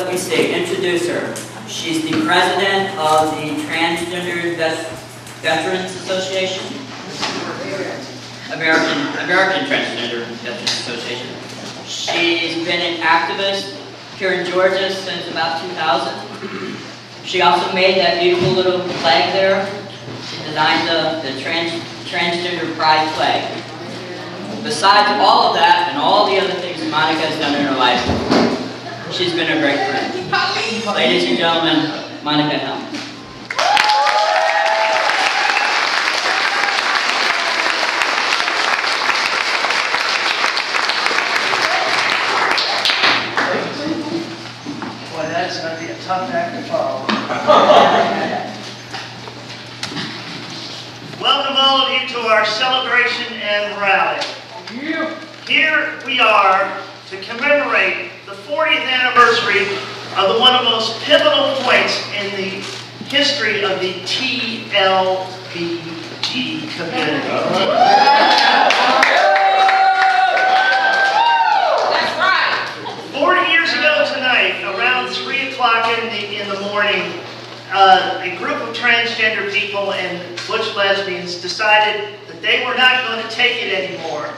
let me see, introduce her. She's the president of the Transgender Veterans Association. American Transgender Veterans Association. She's been an activist here in Georgia since about 2000. She also made that beautiful little flag there. She designed the transgender pride flag. Besides all of that and all the other things Monica has done in her life, she's been a great friend. Ladies and gentlemen, Monica Helms. Boy, that's going to be a tough act to follow. Welcome all of you to our celebration and rally. Here we are to commemorate the 40th anniversary of one of the most pivotal points in the history of the TLBG community. That's right. 40 years ago tonight, around 3 o'clock in the morning, a group of transgender people and butch lesbians decided that they were not going to take it anymore.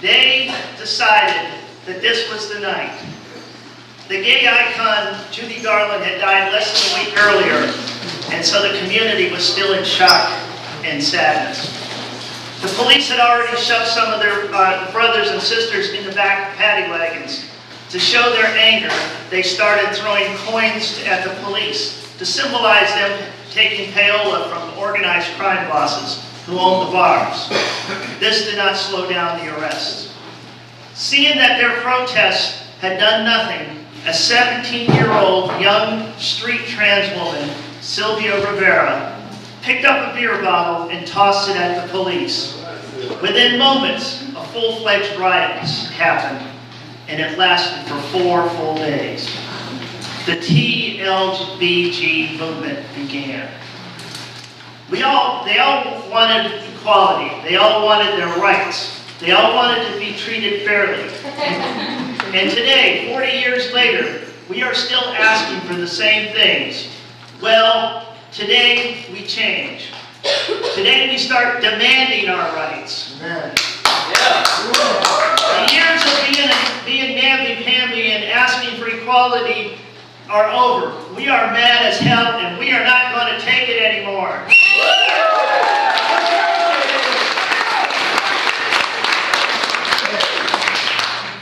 They decided that this was the night. The gay icon, Judy Garland, had died less than a week earlier, and so the community was still in shock and sadness. The police had already shoved some of their brothers and sisters in the back of paddy wagons. To show their anger, they started throwing coins at the police to symbolize them taking payola from organized crime bosses who owned the bars. This did not slow down the arrests. Seeing that their protests had done nothing, a 17-year-old young street trans woman, Sylvia Rivera, picked up a beer bottle and tossed it at the police. Within moments, a full-fledged riot happened, and it lasted for 4 full days. The TLBG movement began. They all wanted equality. They all wanted their rights. They all wanted to be treated fairly. And today, 40 years later, we are still asking for the same things. Well, today we change. Today we start demanding our rights. Yeah. The years of being namby-pamby and asking for equality are over. We are mad as hell, and we are not going to take it anymore.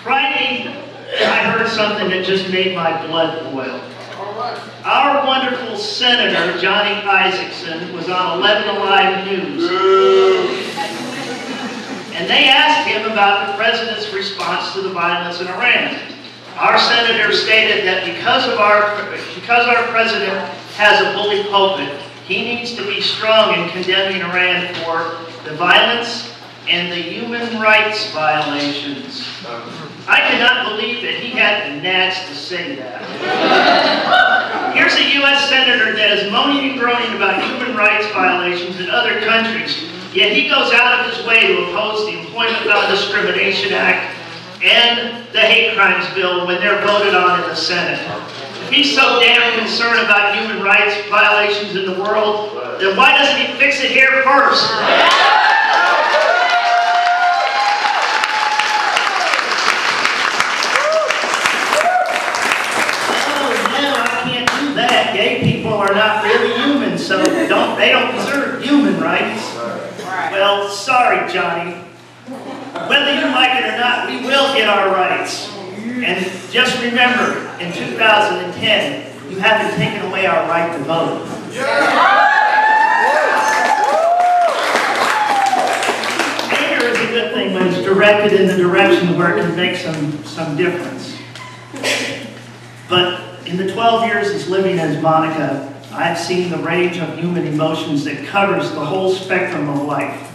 Friday, I heard something that just made my blood boil. Our wonderful Senator, Johnny Isakson, was on 11 Alive News. And they asked him about the president's response to the violence in Iran. Our senator stated that because our president has a bully pulpit, he needs to be strong in condemning Iran for the violence and the human rights violations. I cannot believe that he had the nads to say that. Here's a U.S. senator that is moaning and groaning about human rights violations in other countries, yet he goes out of his way to oppose the Employment Non-Discrimination Act and the hate crimes bill when they're voted on in the Senate. If he's so damn concerned about human rights violations in the world, then why doesn't he fix it here first? Gay people are not really human, so they don't deserve human rights. Well, sorry, Johnny. Whether you like it or not, we will get our rights. And just remember, in 2010, you haven't taken away our right to vote. Anger is a good thing when it's directed in the direction where it can make some difference. But in the 12 years as living as Monica, I've seen the range of human emotions that covers the whole spectrum of life.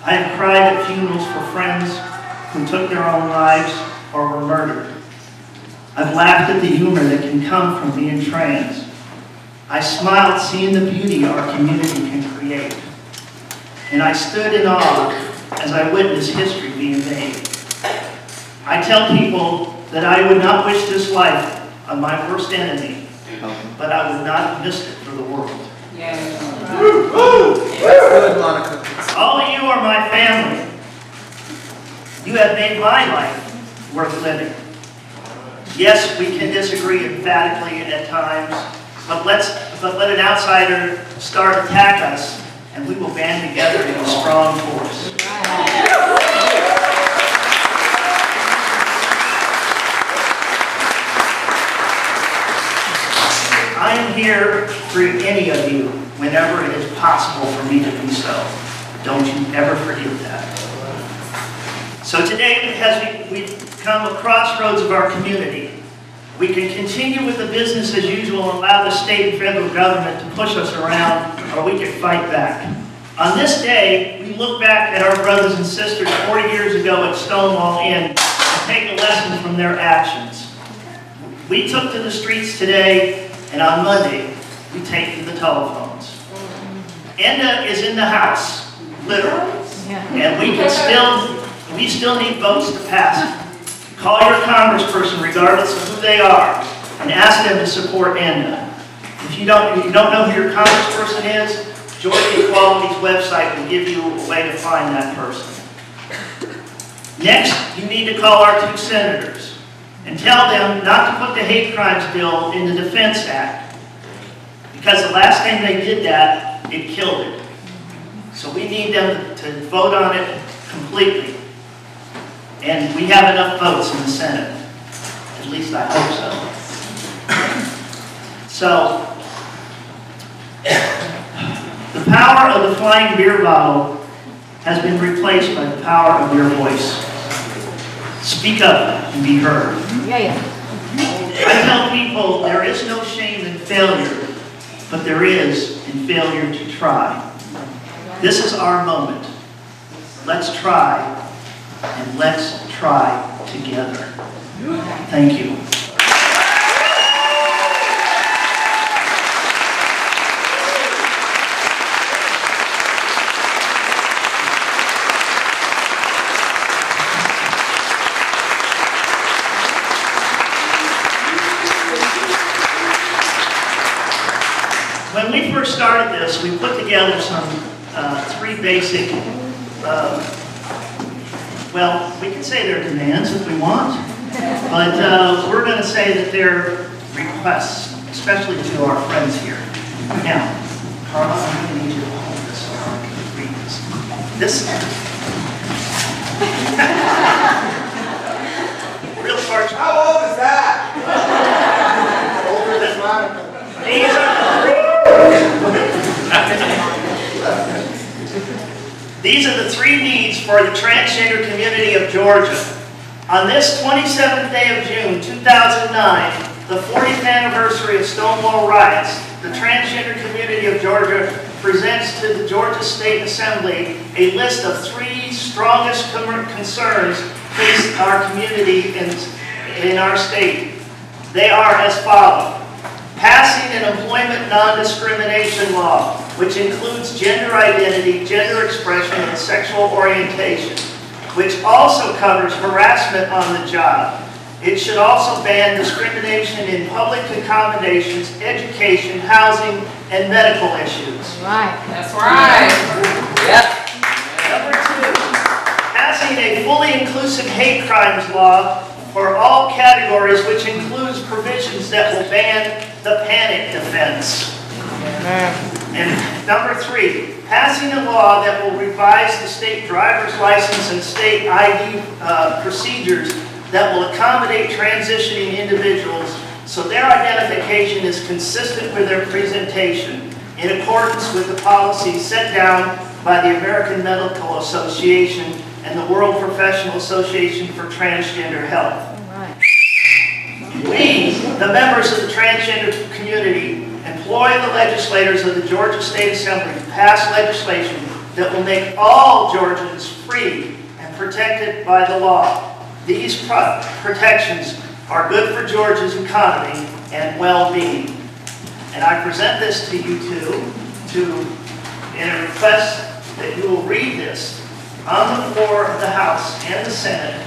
I have cried at funerals for friends who took their own lives or were murdered. I've laughed at the humor that can come from being trans. I smiled seeing the beauty our community can create. And I stood in awe as I witnessed history being made. I tell people that I would not wish this life on my worst enemy, but I would not have missed it for the world. Good, Monica. All of you are my family. You have made my life worth living. Yes, we can disagree emphatically at times, but let an outsider start to attack us, and we will band together in a strong force. I am here for any of you whenever it is possible for me to do so. Don't you ever forget that. So today, as we come a crossroads of our community, we can continue with the business as usual and allow the state and federal government to push us around, or we can fight back. On this day, we look back at our brothers and sisters 40 years ago at Stonewall Inn and take a lesson from their actions. We took to the streets today, and on Monday, we take to the telephones. Enda is in the house, literally, and we still need votes to pass it. Call your congressperson, regardless of who they are, and ask them to support Enda. If you don't know who your congressperson is, Georgia Equality's website will give you a way to find that person. Next, you need to call our 2 senators and tell them not to put the hate crimes bill in the Defense Act, because the last time they did that, it killed it. So we need them to vote on it completely. And we have enough votes in the Senate. At least I hope so. So, the power of the flying beer bottle has been replaced by the power of your voice. Speak up and be heard. I tell people there is no shame in failure, but there is in failure to try. This is our moment. Let's try, and let's try together. Thank you. When we first started this, we put together some 3 basic, well, we can say they're demands if we want, but we're going to say that they're requests, especially to our friends here. Now, Karla, I'm going to need you to hold this so I can read this. Real short. How old is that? Older than Monica. These are the 3 needs for the transgender community of Georgia. On this 27th day of June 2009, the 40th anniversary of Stonewall riots, the transgender community of Georgia presents to the Georgia State Assembly a list of 3 strongest concerns facing our community in our state. They are as follows. Passing an employment non-discrimination law, which includes gender identity, gender expression, and sexual orientation, which also covers harassment on the job. It should also ban discrimination in public accommodations, education, housing, and medical issues. Right. That's right. Yep. Number 2, passing a fully inclusive hate crimes law for all categories, which includes provisions that will ban the panic defense. And number 3, passing a law that will revise the state driver's license and state ID procedures that will accommodate transitioning individuals so their identification is consistent with their presentation in accordance with the policies set down by the American Medical Association and the World Professional Association for Transgender Health. We, the members of the transgender community, employ the legislators of the Georgia State Assembly to pass legislation that will make all Georgians free and protected by the law. These protections are good for Georgia's economy and well-being. And I present this to you in a request that you will read this on the floor of the House and the Senate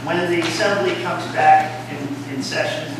when the Assembly comes back in session